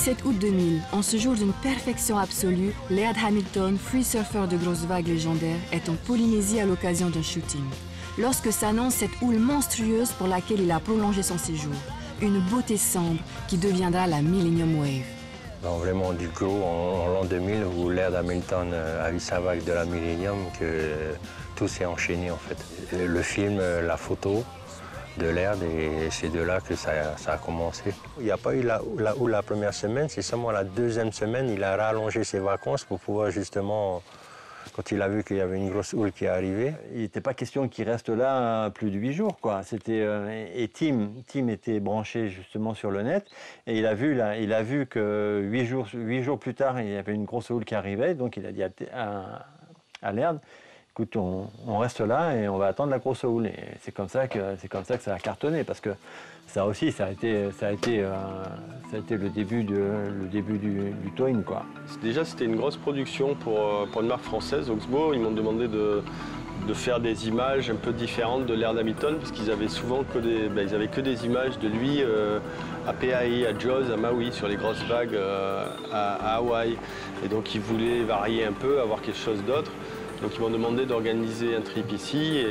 17 août 2000, en ce jour d'une perfection absolue, Laird Hamilton, free surfer de grosses vagues légendaires, est en Polynésie à l'occasion d'un shooting. Lorsque s'annonce cette houle monstrueuse pour laquelle il a prolongé son séjour. Une beauté sombre qui deviendra la Millennium Wave. Vraiment du gros en l'an 2000 où Laird Hamilton a eu sa vague de la Millennium que tout s'est enchaîné en fait. Le film, la photo de Laird et c'est de là que ça a commencé. Il n'y a pas eu la houle la première semaine, c'est seulement la deuxième semaine il a rallongé ses vacances pour pouvoir justement, quand il a vu qu'il y avait une grosse houle qui arrivait. Il n'était pas question qu'il reste là plus de 8 jours, quoi. Et Tim était branché justement sur le net et il a vu que 8 jours plus tard, il y avait une grosse houle qui arrivait, donc il a dit à Laird, écoute, on reste là et on va attendre la grosse houle. Et c'est comme ça que ça a cartonné, parce que ça aussi, ça a été le début du towing, quoi. Déjà, c'était une grosse production pour une marque française, Oxbow. Ils m'ont demandé de faire des images un peu différentes de Laird Hamilton, parce qu'ils avaient souvent que des images de lui à PAI, à Jaws, à Maui, sur les grosses vagues à Hawaï. Et donc, ils voulaient varier un peu, avoir quelque chose d'autre. Donc ils m'ont demandé d'organiser un trip ici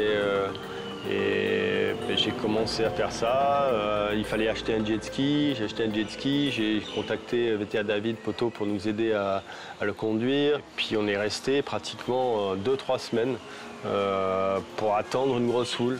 et j'ai commencé à faire ça. Il fallait acheter un jet ski, j'ai acheté un jet ski, j'ai contacté VTA David Poto pour nous aider à le conduire. Puis on est resté pratiquement 2-3 semaines pour attendre une grosse houle.